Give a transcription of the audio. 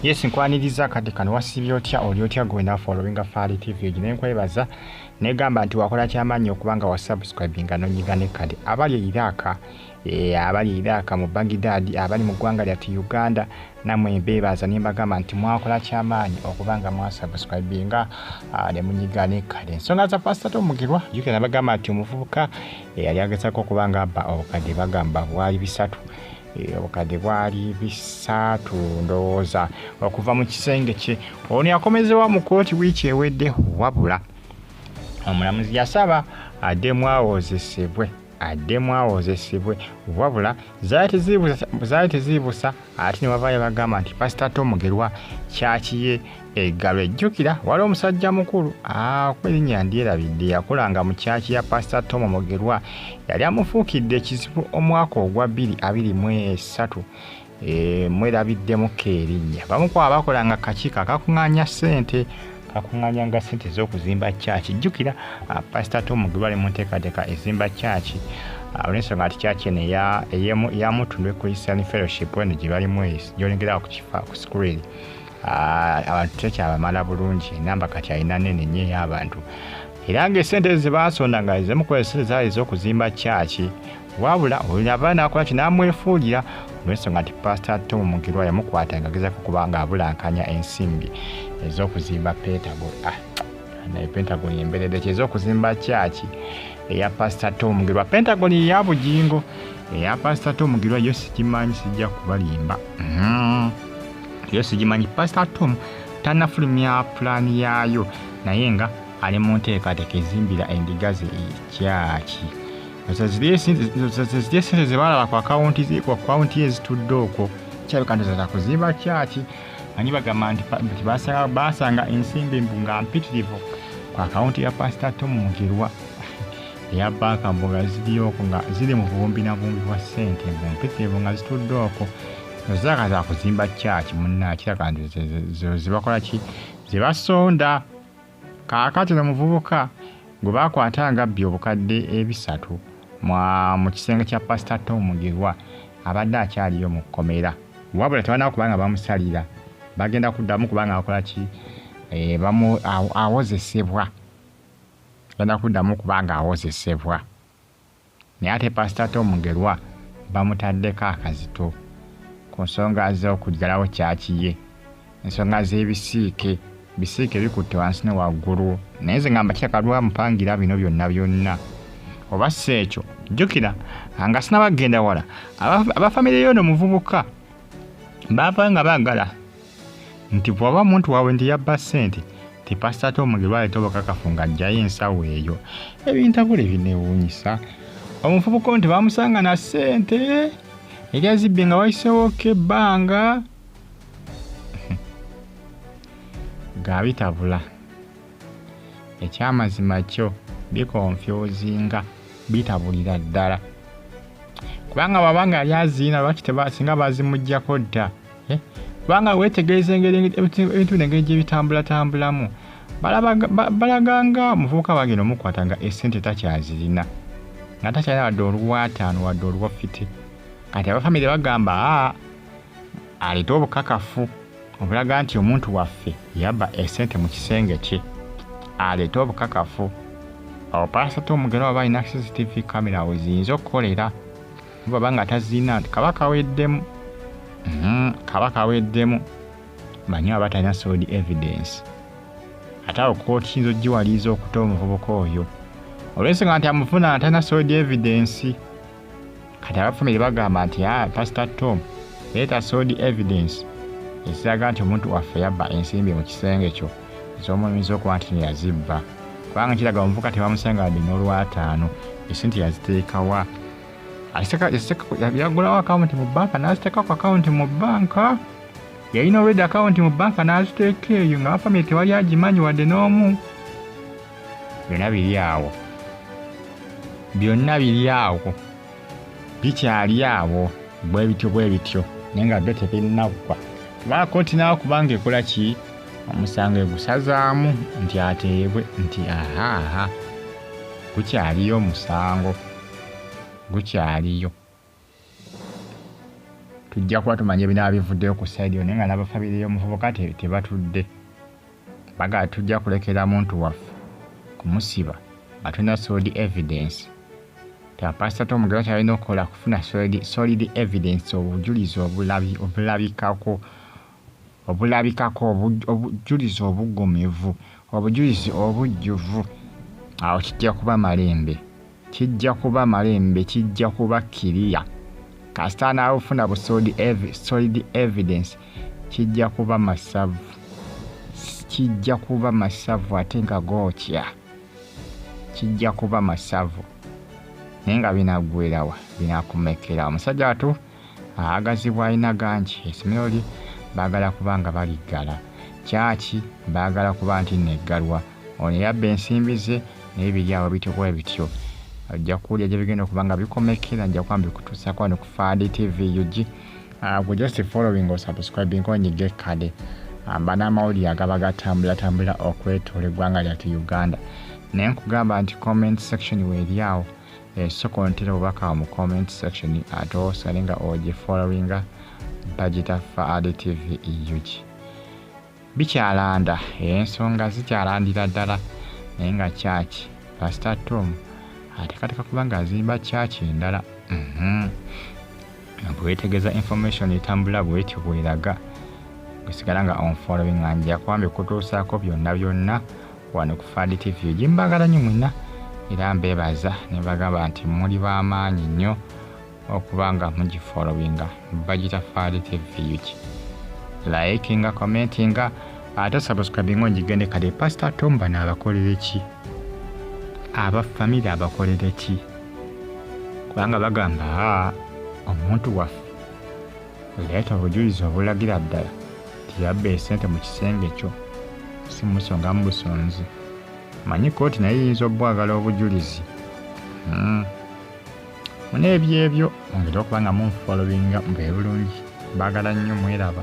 Yes, nkwaniriza kati kano wasibye otya oli otya gwena following Fali TV gine nkwebaza negamba nti wakola kyamaanyi okubanga wa subscribinga nonyiga ne kadi abali Iraka mu Baghdad abali mu ggwanga lya Uganda namwe mbebaza nimbagamba nti mwakola kyamaanyi okubanga mwa subscribinga ne munyiga ne kadi ensonga za Pastor Tom Mugirwa yuke nabagamba nti omuvubuka yali agezako okubanga abba obukadde bagamba bwali bisatu obukadde bwali bisatu ndowooza okuva mu kisenge kye ono yakomezewa mu kooti wiiki ewedde wabula omulamuzi yasaba addemu awozesebwe wabula zaali teziibusa ate ne wavaayo bagamba nti Pastor Tom Mugirwa kyakiye eggalo ejjukira wali omusajja mukulu kwerinnya ndyerabidde yakulanga mu kyaki ya Pastor Tom Mugirwa yali amufuukidde ekizibu omwaka ogwa 2023 mwerabiddemu erinnya bamu ku abakolanga kakiiko akakuŋŋaanya ssente kakuŋŋaanyanga ssente z'okuzimba kyaki jjukira Pastor Tom Mugirwa ali mu nteekateeka ezimba kyaki olw'ensonga nti kyaki eno yamutundwe ku Eastern Fellowship eno gye balimu gyolengerawo ku screen abantu tekyabamala bulungi enamba kati alina nene nnyo ey'abantu era ng'essente ze baasonda nga ezimukola essente zaali ez'okuzimba kyaki wabula olaba nakola ki n'amwefuulira olw'ensonga nti Pastor Tom Mugirwa yamukwata ng'agezaako kuba ng'abulankanya ensimbi ez'okuzimba Pentagon yemberedde kyez'okuzimba kyaki eya Pastor Tom Mugirwa. Pentagon ya bugingo eya Pastor Tom Mugirwa yo sikimanyi, sijja kubalimba yo sigimanyi. Pastor Tom tannafulumya pulaani yaayo naye nga ali mu nteekateeka ezimbira endiga ze kyaki. Ziri ssente ze balaba ku akawunti ezitudde okwo kyabika ndoza kuzimba kyaki ani bagamba nti basanga ensimbi nga mpitirivu ku akawunti ya Pastor Tom Mugirwa eya banka nga ziri okwo nga ziri mu bumbi na bumbi bwa ssente mpitirivu nga zitudde okwo zaka za kuzimba kyaki munna kiraga nti zibakola ki zibasonda. Kaakati omuvubuka gwe bakwatanga bbi obukadde ebisatu mu kisenge kya Pastor Tom Mugirwa abadde akyaliyo mu kkomera wabula tebalina kubanga bamusalira bagenda kuddamu kubanga akola ki awozesebwa bagenda kuddamu kubanga awozesebwa naye ate Pastor Tom Mugirwa bamutaddeko akazito ku nsonga z'okuggalawo kyakiye ensonga z'ebisiike bikutte wansi ne waggulu naye nze ngamba kyakalwa mupangira bino byonna oba si ekyo jjukira nga sinabagenda wala abafamire y'ono muvubuka baava nga baagala nti bw'aba muntu waabwe nti yabba ssente ti Pastor Tom Mugirwa aleeta obukakafu ng'aggyayo ensawo eyo ebintabula ebineewuunyisa omuvubuka nti bamusanga na ssente eryazibbe nga wayiseewo ebbanga gabitabula ekyamazima kyo bikonfyuzinga bitabulira ddala kubanga wabanga yali aziina lwaki singa bazimuggyako dda kubanga weetegereza ebintu engeri gye bitambulatambulamu balaganga omuvubuka bagenda omukwata nga essente takyazirina nga takyalina wadde oluwataano wadde oluwafiti kati abafamire bagamba aleeta obukakafu obulaga nti omuntu waffe yabba essente mu kisenge kye aleeta obukakafu. Awo Pastor Tom Mugirwa waba alina CCTV camera weziyinza okukolera baba nga tazina nti kabaka aweddemu banyi aba talina solid evidence ate awo kooti kiyinza ogiwaliiza okuta omuvubuka oyo olw'ensonga nti amufuna talina solid evidence. Kati abafamire bagamba nti Pastor Tom leeta solid evidence ekiraga nti omuntu waffe yabba ensimbi mu kisenge kyo ez'omuyinza okuba nti yazibba kubanga kiraga omuvubuka tebamusanga wadde n'olwataano essente yaziteekawa yagulawo akawunti mu banka n'aziteekako akawunti mu banka yalina olwedde akawunti mu banka n'aziteeka eyo nga bafamire tewali agimanyi wadde n'omu. Byonna biri awo bikyali awo bwe bityo naye nga byo tebinnagwa kubanga kooti naawe kubanga ekola ki omusango egusazaamu nti ateebwe nti gukyaliyo omusango gukyaliyo. tujja kuba tumanya ebinaaba bivuddeyo ku sayidi naye nga n'abafamire y'omuvubuka tebatudde. Bagala tujja kulekera muntu waffe kumusiba nga tulina solid evidence. Pastor Tom Mugerwa kyalina okukola kufuna solid evidence, obujulizi obulabikako, obujulizi obugomevu, obujulizi obujjuvu. Awo kijja kuba malembe, kijja kuba kiriya. Kasita anaabufuna bu solid evidence kijja kuba masavu ate nga gookya. Kijja kuba masavu naye nga binaggwerawa, binakumekera. Omusajja watu agazibwa alina gangi. Essomero lye baagala kuba nga baliggala, kyaki baagala kuba nti neggalwa. Ono yabba ensimbi ze naye biri awo bitibwa bityo. Ojja kuwulira gye bigenda okuba nga bikomekera. Nja kuba mbikutuusako wano ku Fadi TV UG. Gwe just following or subscribing onyige kade banamawulire agaba gatambula okwetoola eggwanga lyattu Uganda. Naye nkugamba nti comment section weeri awo, sooka ontera obubaka mu comment section ate osale nga ogifollowinga Bagita Fadi TV UG. Bikyalanda, ensonga zikyalandira ddala naye nga kyaki Pastor Tom ateekateeka kuba ng'azimba kyaki endala. Bwetegeeza information etambula bwetyo bweraga, gusigala nga onfollowing. Nja kuba mbikutuusaako byonna wano ku Fadi TV UG. Mbagala nnyo mwenna era mbeebaza ne bagamba nti muli b'amaanyi nnyo okuba nga mugifollowinga Bagita Fadi TV UG. Likinga, commentinga ate subscribing ongigende kale. Pastor Tom bano abakolere ki? Abafamire abakolere ki? Kubanga bagamba omuntu waffe leeta obujulizi obulagira ddala tiyabba esente mu kisenge kyo, si musonga mu busonzi. Manyi kooti naye yinza obwagala obujulizi. Muneebyebyo ongera okuba nga munfollowinga mbe bulungi. Baagala nnyo, mweraba.